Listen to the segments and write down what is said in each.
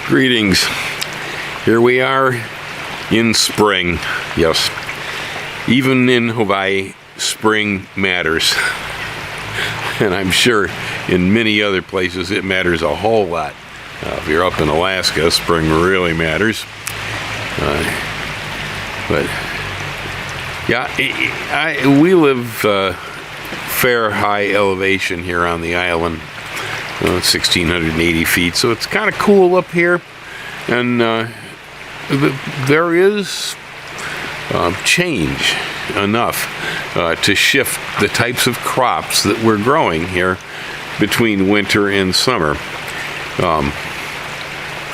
Greetings. Here we are in spring. Yes, even in Hawaii, spring matters. And I'm sure in many other places it matters a whole lot. If you're up in Alaska, spring really matters. But yeah, we live fair high elevation here on the island. 1,680 feet, so it's kind of cool up here, and there is change enough to shift the types of crops that we're growing here between winter and summer.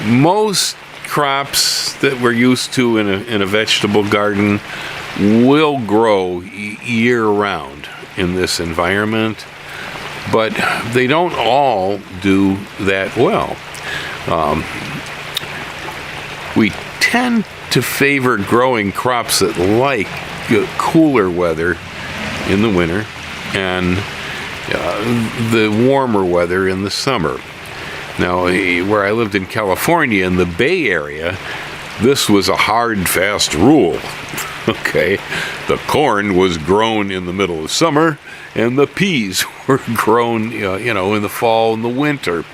Most crops that we're used to in a vegetable garden will grow year-round in this environment, but they don't all do that well. We tend to favor growing crops that like cooler weather in the winter and the warmer weather in the summer. Now, where I lived in California, in the Bay Area, this was a hard, fast rule. Okay, the corn was grown in the middle of summer, and the peas were grown, in the fall and the winter,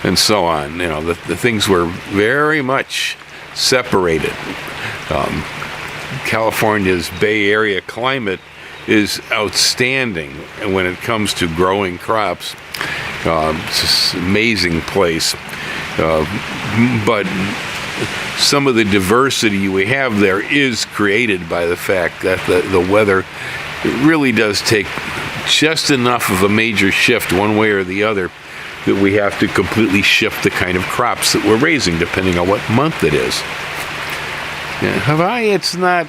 and so on. The things were very much separated. California's Bay Area climate is outstanding when it comes to growing crops. It's an amazing place, but some of the diversity we have there is created by the fact that the weather really does take just enough of a major shift one way or the other that we have to completely shift the kind of crops that we're raising depending on what month it is. In Hawaii, it's not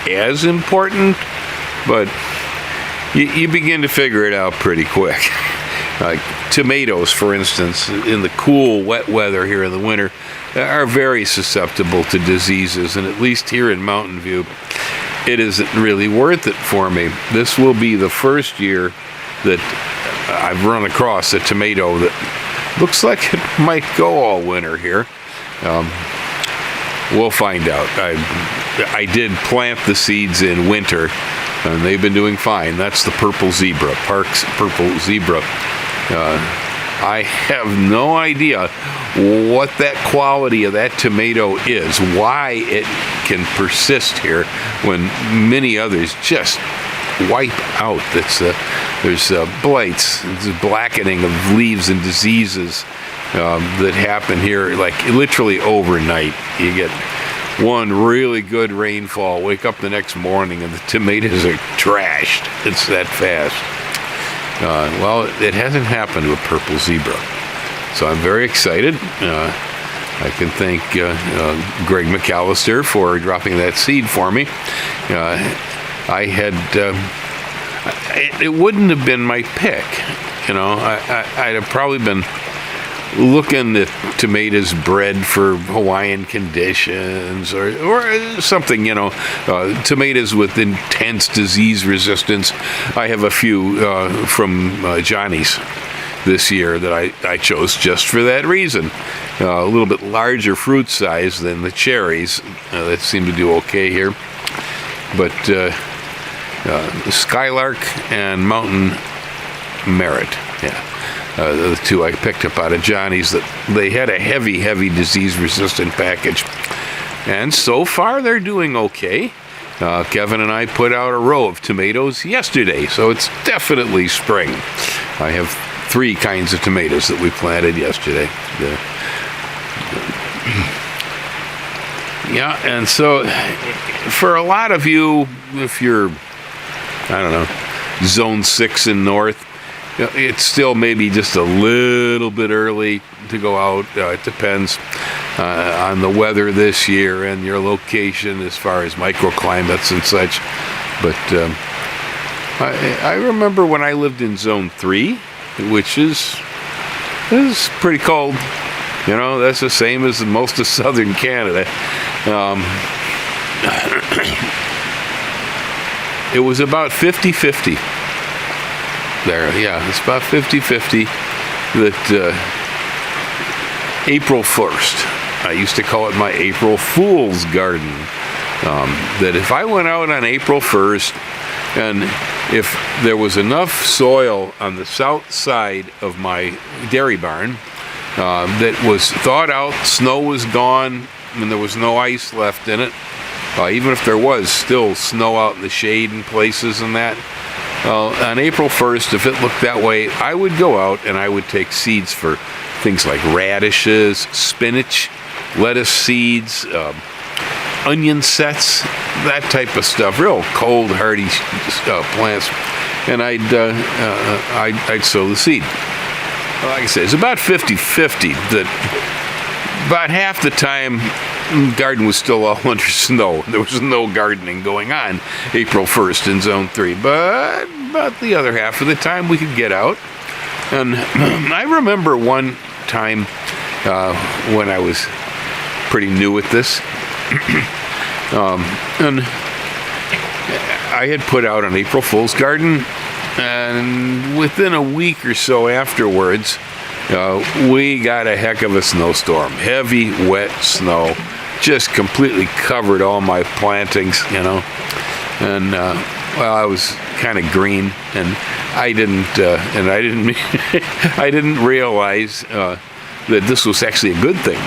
as important, but you begin to figure it out pretty quick. Like tomatoes, for instance, in the cool, wet weather here in the winter, are very susceptible to diseases, and at least here in Mountain View, it isn't really worth it for me. This will be the first year that I've run across a tomato that looks like it might go all winter here. We'll find out. I did plant the seeds in winter, and they've been doing fine. That's the purple zebra, Park's purple zebra. I have no idea what that quality of that tomato is, why it can persist here when many others just wipe out. There's blights, there's blackening of leaves and diseases that happen here like literally overnight. You get one really good rainfall, wake up the next morning and the tomatoes are trashed. It's that fast. Well, it hasn't happened with purple zebra, so I'm very excited. I can thank Greg McAllister for dropping that seed for me. It wouldn't have been my pick. I'd have probably been looking at tomatoes bred for Hawaiian conditions or something, tomatoes with intense disease resistance. I have a few from Johnny's this year that I chose just for that reason. A little bit larger fruit size than the cherries that seem to do okay here. But Skylark and Mountain Merit, the two I picked up out of Johnny's, that they had a heavy disease-resistant package. And so far, they're doing okay. Kevin and I put out a row of tomatoes yesterday, so it's definitely spring. I have 3 kinds of tomatoes that we planted yesterday. Yeah, and so for a lot of you, if you're, zone 6 and north, it's still maybe just a little bit early to go out. It depends on the weather this year and your location as far as microclimates and such. But I remember when I lived in zone 3, which is pretty cold. That's the same as most of southern Canada. It was about 50-50 there. Yeah, it's about 50-50 that April 1st. I used to call it my April Fool's Garden. That if I went out on April 1st, and if there was enough soil on the south side of my dairy barn that was thawed out, snow was gone, and there was no ice left in it, even if there was still snow out in the shade in places and that, on April 1st, if it looked that way, I would go out and I would take seeds for things like radishes, spinach, lettuce seeds, onion sets, that type of stuff, real cold, hardy plants, and I'd sow the seed. Like I said, it's about 50-50. That about half the time, the garden was still all under snow. There was no gardening going on April 1st in Zone 3, but about the other half of the time we could get out. And I remember one time when I was pretty new at this, and I had put out an April Fool's Garden, and within a week or so afterwards, we got a heck of a snowstorm. Heavy, wet snow, just completely covered all my plantings, and well, I was kind of green, and I didn't I didn't realize that this was actually a good thing.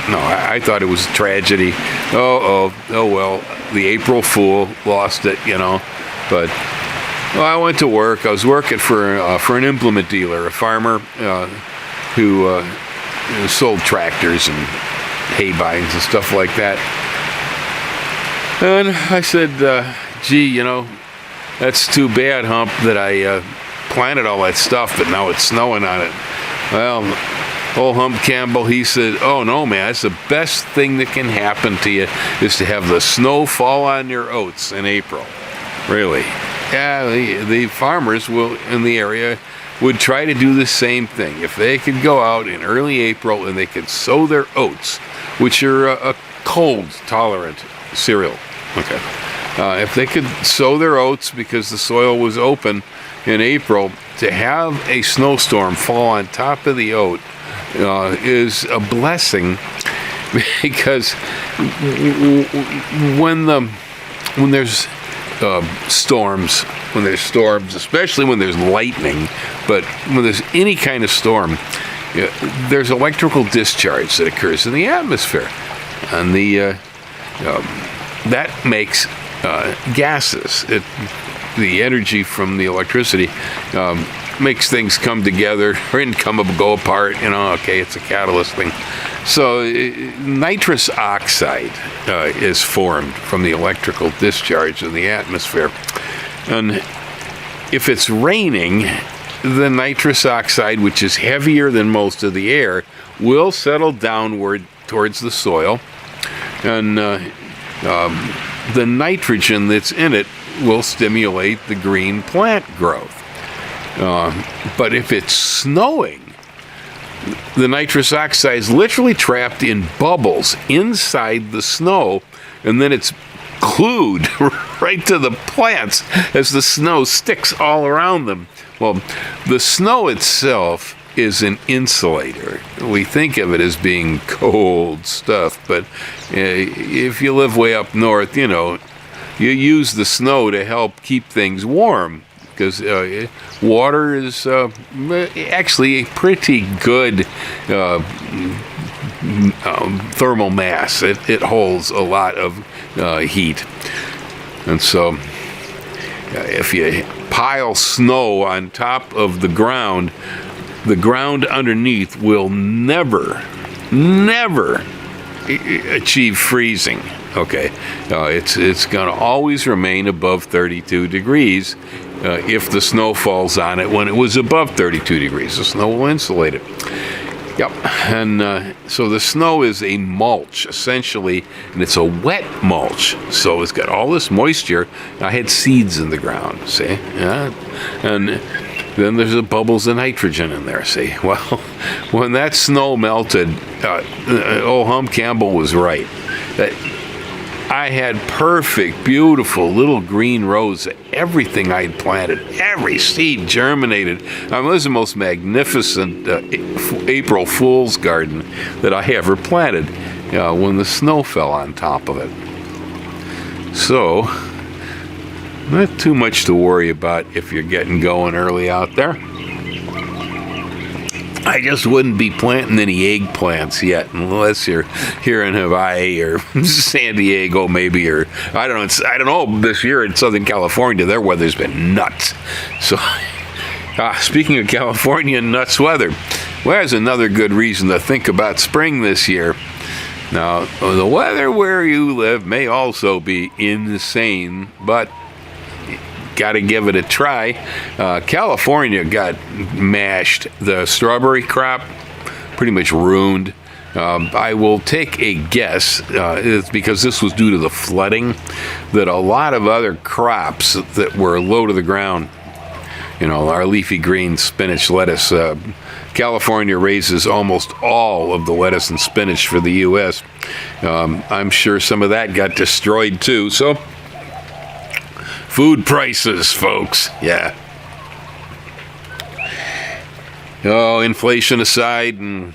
No, I thought it was a tragedy. Oh well, the April Fool lost it, But well, I went to work. I was working for an implement dealer, a farmer who sold tractors and hay bines and stuff like that. And I said, gee, that's too bad, Hump, that I planted all that stuff, but now it's snowing on it. Well, old Hump Campbell, he said, oh no, man, that's the best thing that can happen to you is to have the snow fall on your oats in April. Really? Yeah, the farmers in the area would try to do the same thing. If they could go out in early April and they could sow their oats, which are a cold-tolerant cereal. Okay. If they could sow their oats because the soil was open in April, to have a snowstorm fall on top of the oat is a blessing, because when there's storms, especially when there's lightning, but when there's any kind of storm, there's electrical discharge that occurs in the atmosphere, and that makes gases. The energy from the electricity makes things come together and go apart. Okay, it's a catalyst thing. So nitrous oxide is formed from the electrical discharge in the atmosphere. And if it's raining, the nitrous oxide, which is heavier than most of the air, will settle downward towards the soil. And the nitrogen that's in it will stimulate the green plant growth. But if it's snowing, the nitrous oxide is literally trapped in bubbles inside the snow, and then it's glued right to the plants as the snow sticks all around them. Well, the snow itself is an insulator. We think of it as being cold stuff, but if you live way up north, you use the snow to help keep things warm, because water is actually a pretty good thermal mass. It holds a lot of heat. And so if you pile snow on top of the ground underneath will never achieve freezing. Okay, it's going to always remain above 32 degrees if the snow falls on it when it was above 32 degrees. The snow will insulate it. Yep, and so the snow is a mulch, essentially, and it's a wet mulch. So it's got all this moisture. I had seeds in the ground, see? Yeah. And then there's the bubbles of nitrogen in there, see? Well, when that snow melted, old Hump Campbell was right. I had perfect, beautiful little green rows. Everything I had planted, every seed germinated. It was the most magnificent April Fool's garden that I ever planted when the snow fell on top of it. So, not too much to worry about if you're getting going early out there. I just wouldn't be planting any eggplants yet unless you're here in Hawaii or San Diego maybe, or I don't know, this year in Southern California, their weather's been nuts. So, speaking of California and nuts weather, well, there's another good reason to think about spring this year. Now, the weather where you live may also be insane, but got to give it a try. California got mashed. The strawberry crop pretty much ruined. I will take a guess, because this was due to the flooding, that a lot of other crops that were low to the ground, our leafy greens, spinach, lettuce, California raises almost all of the lettuce and spinach for the U.S. I'm sure some of that got destroyed too. So, food prices, folks. Yeah. Oh, inflation aside and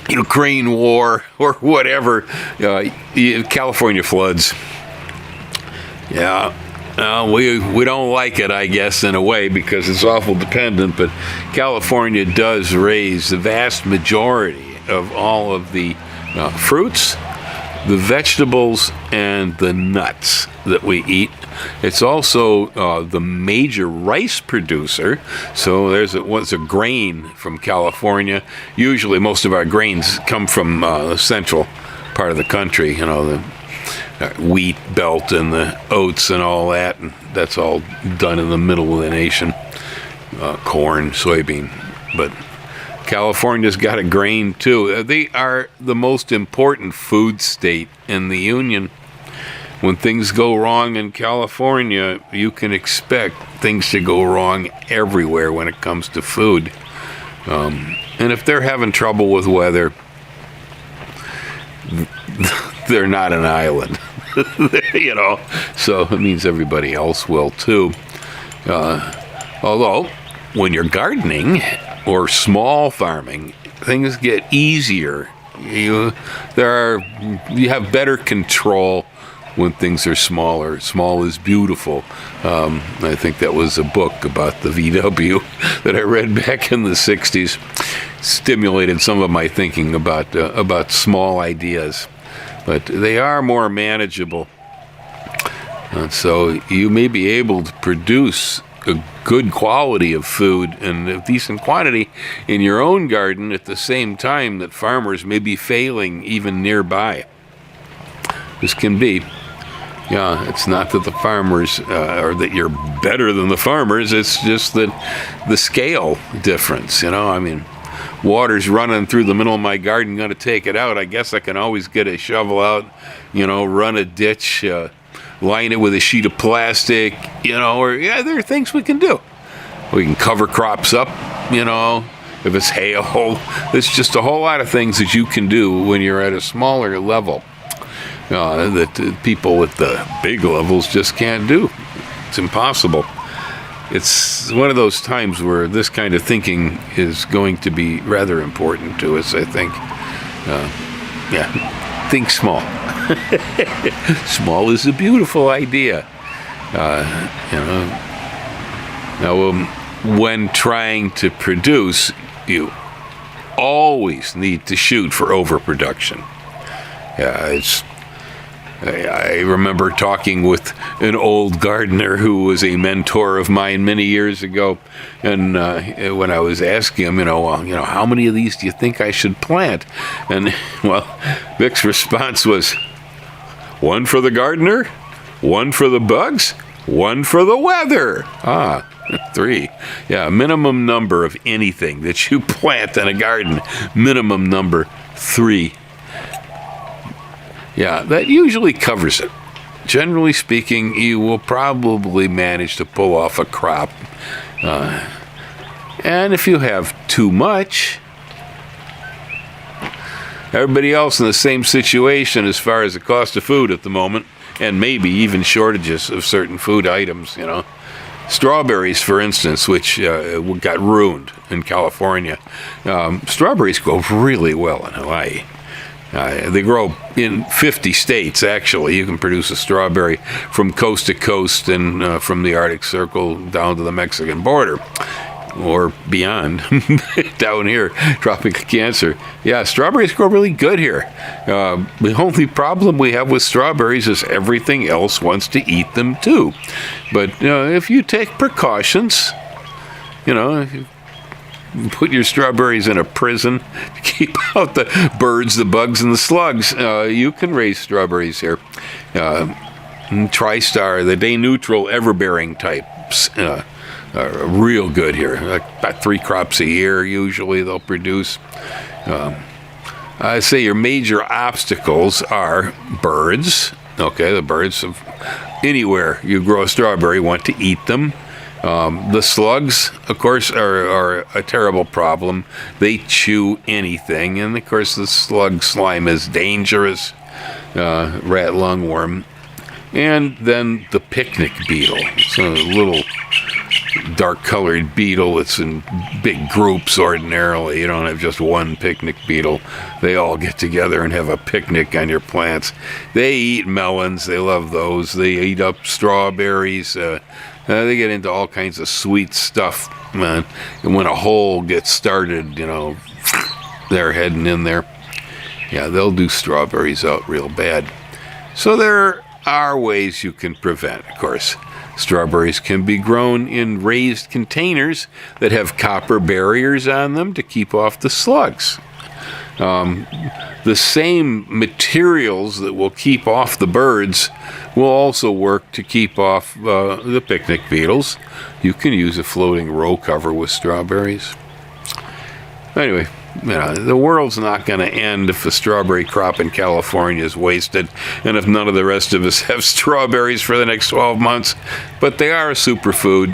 Ukraine war or whatever, California floods. Yeah. We don't like it, I guess, in a way, because it's awful dependent, but California does raise the vast majority of all of the fruits, the vegetables, and the nuts that we eat. It's also the major rice producer. So there's a grain from California. Usually most of our grains come from the central part of the country, the wheat belt and the oats and all that. And that's all done in the middle of the nation. Corn, soybean. But California's got a grain too. They are the most important food state in the union. When things go wrong in California, you can expect things to go wrong everywhere when it comes to food. And if they're having trouble with weather, they're not an island, so it means everybody else will too. Although, when you're gardening or small farming, things get easier. You have better control when things are smaller. Small is beautiful. I think that was a book about the VW that I read back in the 60s. Stimulated some of my thinking about small ideas. But they are more manageable. And so you may be able to produce a good quality of food and a decent quantity in your own garden at the same time that farmers may be failing even nearby. This can be. Yeah, it's not that the farmers, or that you're better than the farmers, it's just that the scale difference, water's running through the middle of my garden, going to take it out. I guess I can always get a shovel out, run a ditch, line it with a sheet of plastic, there are things we can do. We can cover crops up, if it's hail. There's just a whole lot of things that you can do when you're at a smaller level. That people with the big levels just can't do. It's impossible. It's one of those times where this kind of thinking is going to be rather important to us, I think. Think small. Small is a beautiful idea. Now, when trying to produce, you always need to shoot for overproduction. I remember talking with an old gardener who was a mentor of mine many years ago, and when I was asking him, how many of these do you think I should plant? And Vic's response was, 1 for the gardener, 1 for the bugs, 1 for the weather. 3. Yeah, minimum number of anything that you plant in a garden, minimum number 3. Yeah, that usually covers it. Generally speaking, you will probably manage to pull off a crop. And if you have too much, Everybody else in the same situation as far as the cost of food at the moment, and maybe even shortages of certain food items, Strawberries, for instance, which got ruined in California. Strawberries grow really well in Hawaii. They grow in 50 states, actually. You can produce a strawberry from coast to coast and from the Arctic Circle down to the Mexican border or beyond, down here, Tropic of Cancer. Yeah, strawberries grow really good here. The only problem we have with strawberries is everything else wants to eat them too. But if you take precautions, if you put your strawberries in a prison to keep out the birds, the bugs, and the slugs, you can raise strawberries here. TriStar, the day neutral, everbearing types, are real good here. About 3 crops a year usually they'll produce. I say your major obstacles are birds. Okay, the birds of anywhere you grow a strawberry want to eat them. The slugs, of course, are a terrible problem. They chew anything, and of course the slug slime is dangerous. Rat lungworm. And then the picnic beetle. It's a little dark-colored beetle. It's in big groups ordinarily. You don't have just one picnic beetle. They all get together and have a picnic on your plants. They eat melons. They love those. They eat up strawberries. They get into all kinds of sweet stuff, man. And when a hole gets started, they're heading in there. Yeah, they'll do strawberries out real bad. So there are ways you can prevent, of course. Strawberries can be grown in raised containers that have copper barriers on them to keep off the slugs. The same materials that will keep off the birds will also work to keep off the picnic beetles. You can use a floating row cover with strawberries. Anyway, the world's not going to end if the strawberry crop in California is wasted and if none of the rest of us have strawberries for the next 12 months. But they are a superfood.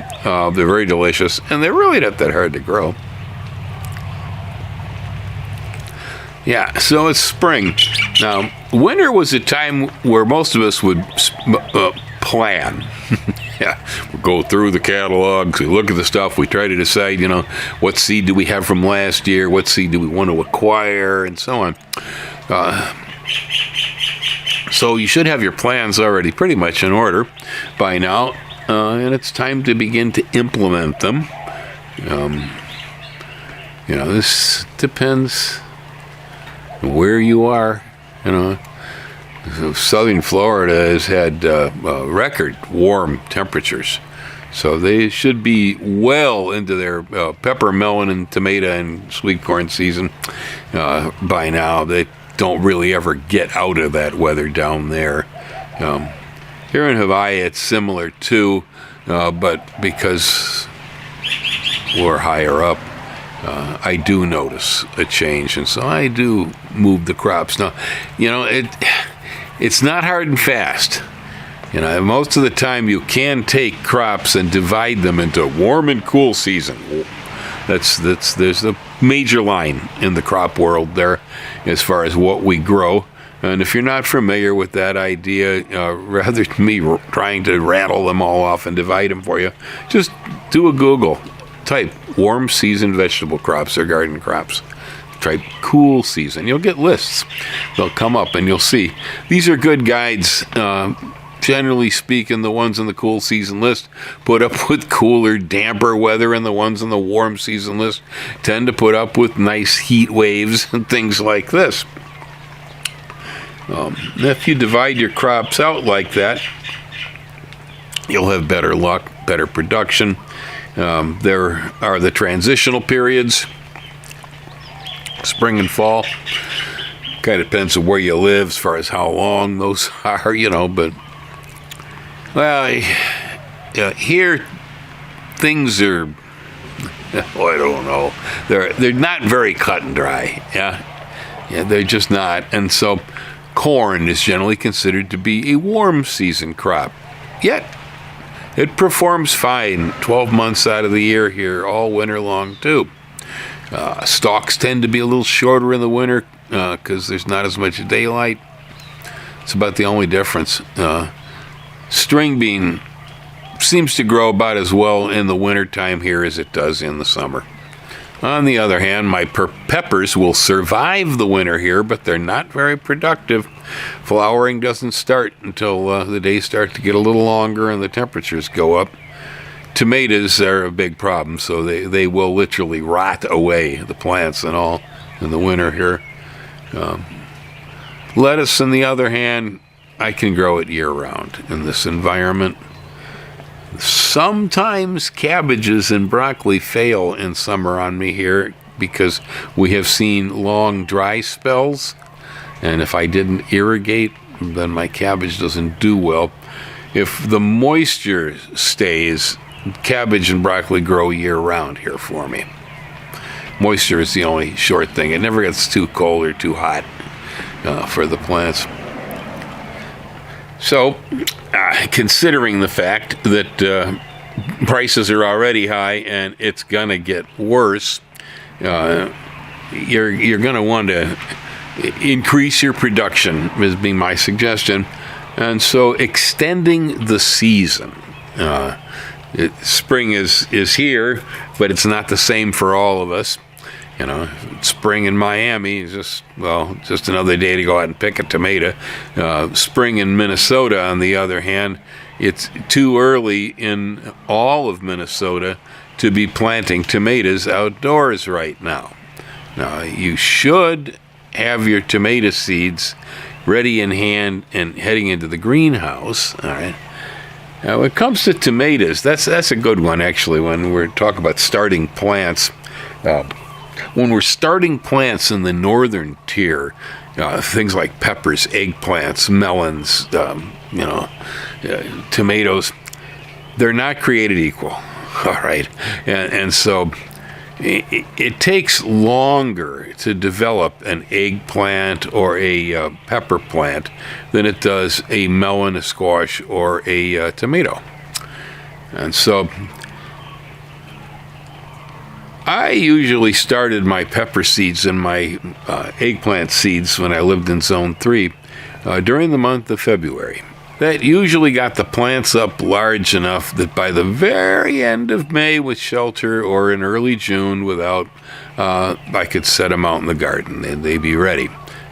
They're very delicious, and they're really not that hard to grow. Yeah, so it's spring. Now, winter was a time where most of us would plan. Yeah, we go through the catalogs, we look at the stuff, we try to decide, what seed do we have from last year, what seed do we want to acquire, and so on. So you should have your plans already pretty much in order by now, and it's time to begin to implement them. This depends where you are. Southern Florida has had record warm temperatures, so they should be well into their pepper, melon, and tomato and sweet corn season by now. They don't really ever get out of that weather down there. Here in Hawaii, it's similar too, but because we're higher up, I do notice a change, and so I do move the crops. Now, it's not hard and fast. Most of the time you can take crops and divide them into warm and cool season. There's a major line in the crop world there as far as what we grow. And if you're not familiar with that idea, rather than me trying to rattle them all off and divide them for you, just do a Google. Type warm season vegetable crops or garden crops. Type cool season. You'll get lists. They'll come up and you'll see. These are good guides. Generally speaking, the ones in the cool season list put up with cooler, damper weather, and the ones on the warm season list tend to put up with nice heat waves and things like this. If you divide your crops out like that, you'll have better luck, better production. There are the transitional periods, spring and fall. Kind of depends on where you live as far as how long those are, but, here things are, I don't know, they're not very cut and dry, yeah, they're just not, and so corn is generally considered to be a warm season crop, yet it performs fine 12 months out of the year here, all winter long, too. Stalks tend to be a little shorter in the winter, because there's not as much daylight. It's about the only difference. String bean seems to grow about as well in the wintertime here as it does in the summer. On the other hand, my peppers will survive the winter here, but they're not very productive. Flowering doesn't start until the days start to get a little longer and the temperatures go up. Tomatoes are a big problem, so they will literally rot away, the plants and all, in the winter here. Lettuce, on the other hand, I can grow it year-round in this environment. Sometimes cabbages and broccoli fail in summer on me here because we have seen long dry spells, and if I didn't irrigate, then my cabbage doesn't do well. If the moisture stays, cabbage and broccoli grow year-round here for me. Moisture is the only short thing. It never gets too cold or too hot for the plants. So, considering the fact that prices are already high and it's going to get worse, you're going to want to increase your production, is being my suggestion. And so extending the season. Spring is here, but it's not the same for all of us. You know, spring in Miami is just another day to go out and pick a tomato. Spring in Minnesota, on the other hand, it's too early in all of Minnesota to be planting tomatoes outdoors right now. Now, you should have your tomato seeds ready in hand and heading into the greenhouse, all right? Now, when it comes to tomatoes, that's a good one, actually, when we're talking about starting plants. When we're starting plants in the northern tier, things like peppers, eggplants, melons, tomatoes, they're not created equal, all right? And so it takes longer to develop an eggplant or a pepper plant than it does a melon, a squash, or a tomato. And so I usually started my pepper seeds and my eggplant seeds when I lived in Zone 3 during the month of February. That usually got the plants up large enough that by the very end of May with shelter, or in early June without, I could set them out in the garden and they'd be ready.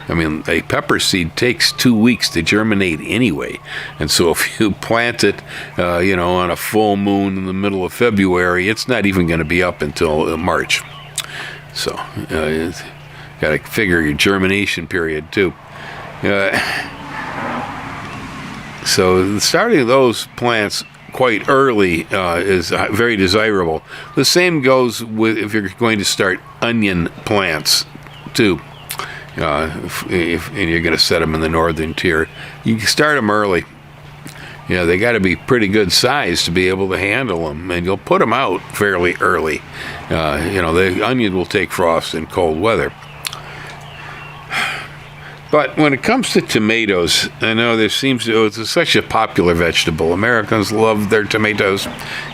I mean, a pepper seed takes 2 weeks to germinate anyway. And so if you plant it, on a full moon in the middle of February, it's not even going to be up until March. So, got to figure your germination period too. So starting those plants quite early is very desirable. The same goes with if you're going to start onion plants too. And you're going to set them in the northern tier, you can start them early. They got to be pretty good size to be able to handle them, and you'll put them out fairly early. The onion will take frost in cold weather. But when it comes to tomatoes, I know it's such a popular vegetable. Americans love their tomatoes.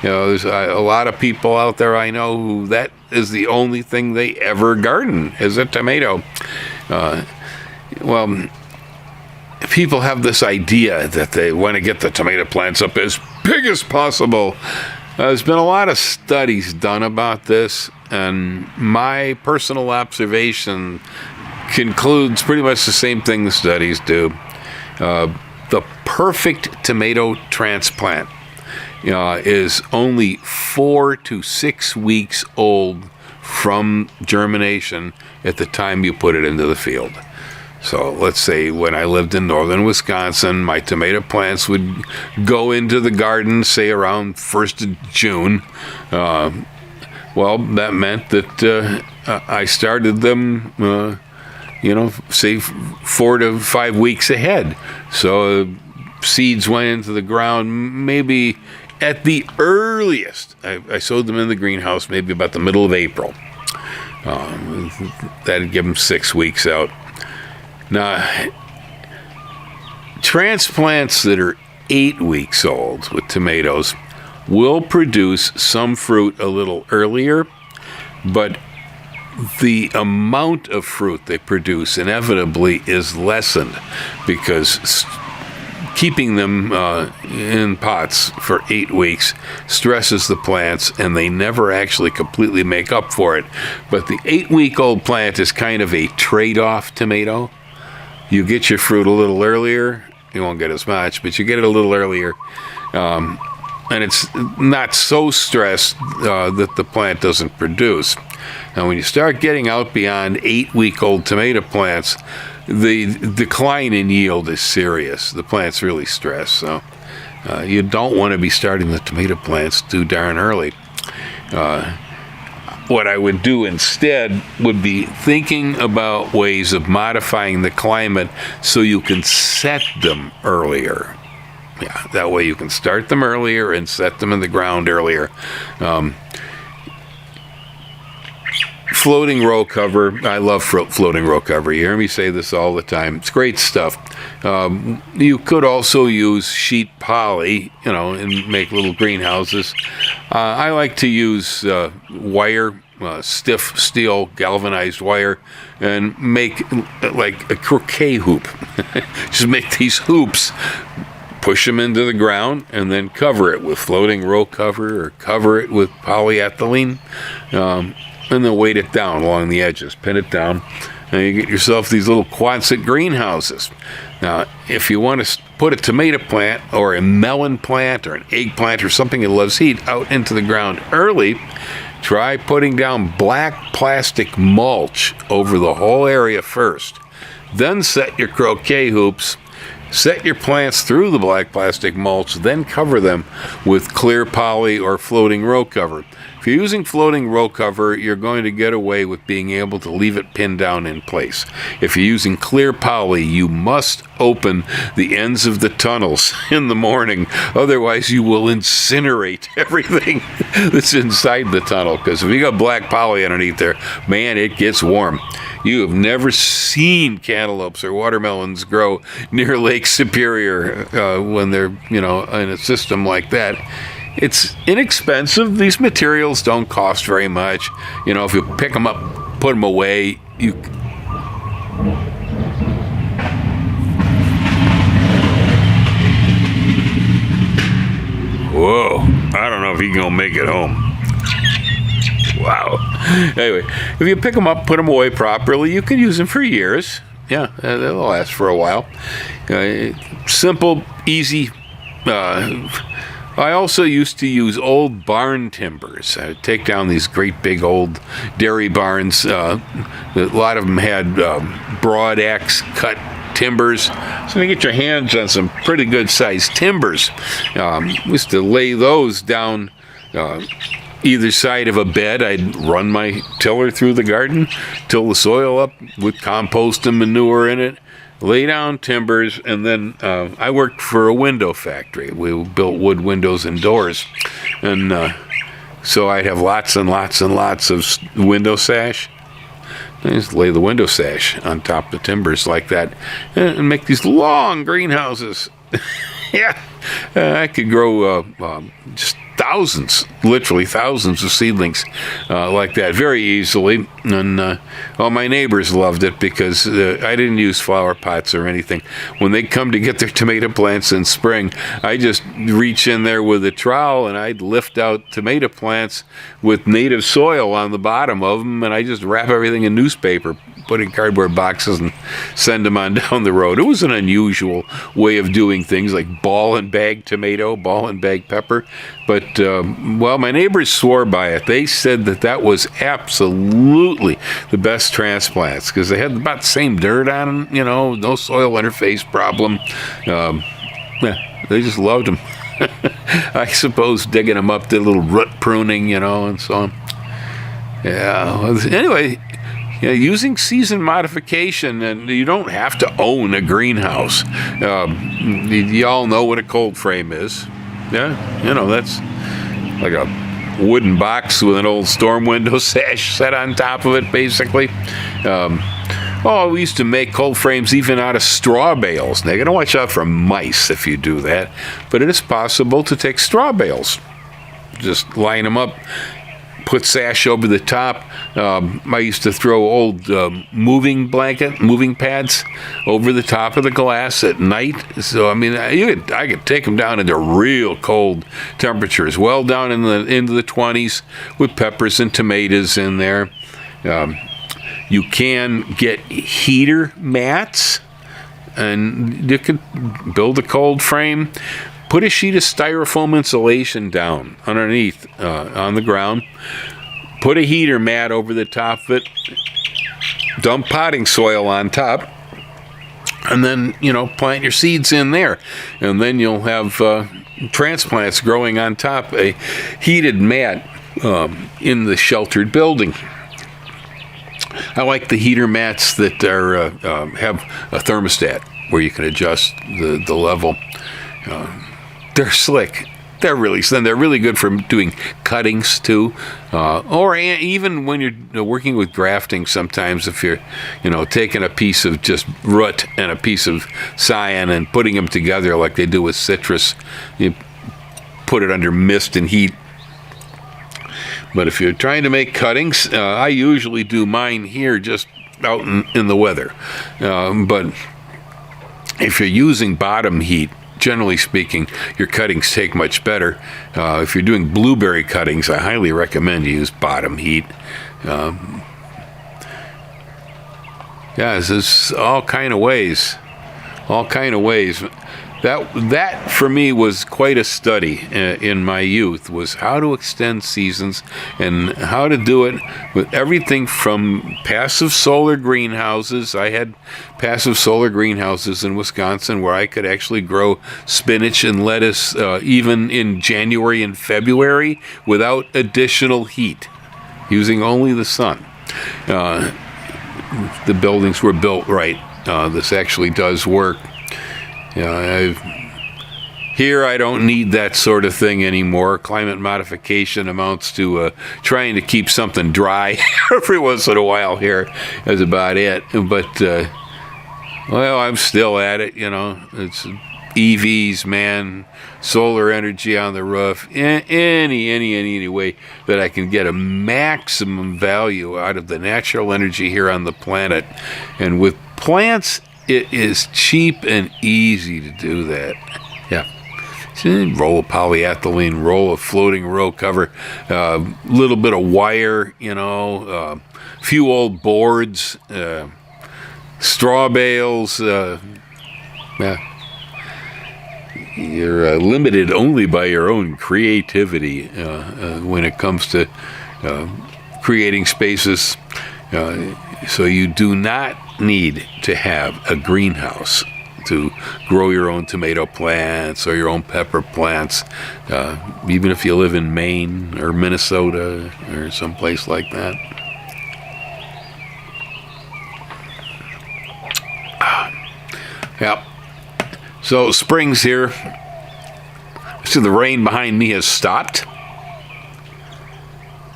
There's a lot of people out there I know who that is the only thing they ever garden is a tomato. People have this idea that they want to get the tomato plants up as big as possible. There's been a lot of studies done about this, and my personal observation concludes pretty much the same thing the studies do. The perfect tomato transplant is only 4 to 6 weeks old from germination at the time you put it into the field. So let's say when I lived in northern Wisconsin, my tomato plants would go into the garden, say around 1st of June. That meant that I started them say 4 to 5 weeks ahead. So seeds went into the ground maybe at the earliest. I sowed them in the greenhouse maybe about the middle of April. That'd give them 6 weeks out. Now, transplants that are 8 weeks old with tomatoes will produce some fruit a little earlier, but the amount of fruit they produce inevitably is lessened because keeping them in pots for 8 weeks stresses the plants, and they never actually completely make up for it. But the 8-week-old plant is kind of a trade-off tomato. You get your fruit a little earlier. You won't get as much, but you get it a little earlier. And it's not so stressed that the plant doesn't produce. Now, when you start getting out beyond 8-week-old tomato plants, the decline in yield is serious. The plant's really stressed, so you don't want to be starting the tomato plants too darn early. What I would do instead would be thinking about ways of modifying the climate so you can set them earlier. Yeah, that way you can start them earlier and set them in the ground earlier. Floating row cover. I love floating row cover. You hear me say this all the time. It's great stuff. You could also use sheet poly, and make little greenhouses. I like to use wire, stiff steel galvanized wire, and make like a croquet hoop. Just make these hoops, push them into the ground, and then cover it with floating row cover or cover it with polyethylene. And then weight it down along the edges, pin it down, and you get yourself these little Quonset greenhouses. Now, if you want to put a tomato plant or a melon plant or an eggplant or something that loves heat out into the ground early, try putting down black plastic mulch over the whole area first. Then set your croquet hoops, set your plants through the black plastic mulch, then cover them with clear poly or floating row cover. If you're using floating row cover, you're going to get away with being able to leave it pinned down in place. If you're using clear poly, you must open the ends of the tunnels in the morning. Otherwise, you will incinerate everything that's inside the tunnel. Because if you got black poly underneath there, man, it gets warm. You have never seen cantaloupes or watermelons grow near Lake Superior when they're, in a system like that. It's inexpensive. These materials don't cost very much. If you pick them up, put them away, Whoa, I don't know if he's going to make it home. Wow. Anyway, if you pick them up, put them away properly, you can use them for years. Yeah, they'll last for a while. Simple, easy. I also used to use old barn timbers. I would take down these great big old dairy barns. A lot of them had broad axe cut timbers. So you get your hands on some pretty good sized timbers. We used to lay those down either side of a bed. I'd run my tiller through the garden, till the soil up with compost and manure in it. Lay down timbers, and then I worked for a window factory. We built wood windows and doors, and so I'd have lots and lots and lots of window sash. I just lay the window sash on top of the timbers like that, and make these long greenhouses. Yeah, I could grow just literally thousands of seedlings like that very easily. And my neighbors loved it because I didn't use flower pots or anything. When they come to get their tomato plants in spring, I just reach in there with a trowel and I'd lift out tomato plants with native soil on the bottom of them, and I just wrap everything in newspaper, put in cardboard boxes, and send them on down the road. It was an unusual way of doing things, like ball and bag tomato, ball and bag pepper. But, my neighbors swore by it. They said that was absolutely the best transplants because they had about the same dirt on them, no soil interface problem. They just loved them. I suppose digging them up, did a little root pruning, and so on. Yeah. Anyway, using season modification, and you don't have to own a greenhouse. You all know what a cold frame is. Yeah, that's like a wooden box with an old storm window sash set on top of it, basically. We used to make cold frames even out of straw bales. Now, you gotta watch out for mice if you do that, but it is possible to take straw bales, just line them up, put sash over the top. I used to throw old moving pads over the top of the glass at night. So I mean, I could take them down into real cold temperatures, well down into the 20s, with peppers and tomatoes in there. You can get heater mats, and you could build a cold frame. Put a sheet of styrofoam insulation down underneath on the ground. Put a heater mat over the top of it. Dump potting soil on top. And then, plant your seeds in there. And then you'll have transplants growing on top, a heated mat in the sheltered building. I like the heater mats that are have a thermostat where you can adjust the level. They're slick. They're really good for doing cuttings too, or even when you're working with grafting. Sometimes if you're, taking a piece of just root and a piece of scion and putting them together like they do with citrus, you put it under mist and heat. But if you're trying to make cuttings, I usually do mine here just out in the weather. But if you're using bottom heat, generally speaking, your cuttings take much better. If you're doing blueberry cuttings, I highly recommend you use bottom heat. There's all kind of ways. That for me was quite a study in my youth, was how to extend seasons and how to do it with everything from passive solar greenhouses. I had passive solar greenhouses in Wisconsin where I could actually grow spinach and lettuce even in January and February without additional heat, using only the sun. The buildings were built right. This actually does work. Here I don't need that sort of thing anymore. Climate modification amounts to trying to keep something dry every once in a while here. That's about it. But, I'm still at it, It's EVs, man, solar energy on the roof, any way that I can get a maximum value out of the natural energy here on the planet. And with plants, it is cheap and easy to do that. Yeah. Roll of polyethylene, roll of floating row cover, little bit of wire, few old boards, straw bales. You're limited only by your own creativity when it comes to creating spaces. So you do not need to have a greenhouse to grow your own tomato plants or your own pepper plants, even if you live in Maine or Minnesota or someplace like that. Yeah. So spring's here. See, the rain behind me has stopped.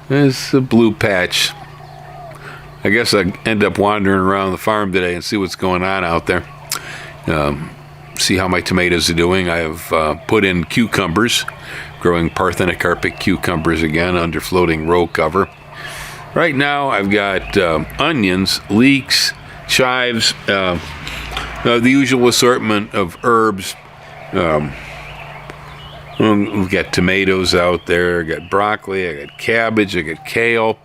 There's a blue patch. I guess I end up wandering around the farm today and see what's going on out there. See how my tomatoes are doing. I have put in cucumbers, growing Parthenocarpic cucumbers again under floating row cover. Right now I've got onions, leeks, chives, the usual assortment of herbs. We've got tomatoes out there. I got broccoli, I got cabbage, I got kale,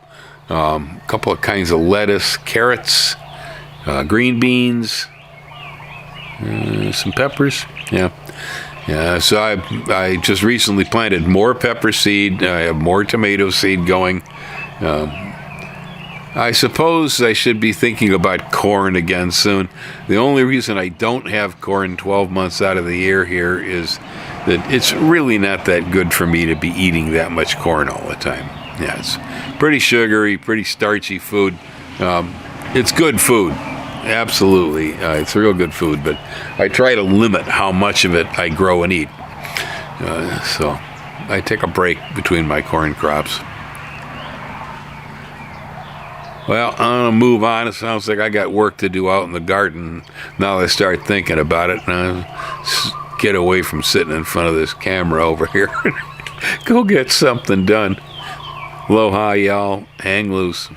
a couple of kinds of lettuce, carrots, green beans, some peppers. Yeah. So I just recently planted more pepper seed. I have more tomato seed going. I suppose I should be thinking about corn again soon. The only reason I don't have corn 12 months out of the year here is that it's really not that good for me to be eating that much corn all the time. Yeah, it's pretty sugary, pretty starchy food. It's good food. Absolutely. It's real good food, but I try to limit how much of it I grow and eat. So I take a break between my corn crops. Well, I'm going to move on. It sounds like I got work to do out in the garden now that I start thinking about it. And I get away from sitting in front of this camera over here. Go get something done. Aloha, y'all. Hang loose.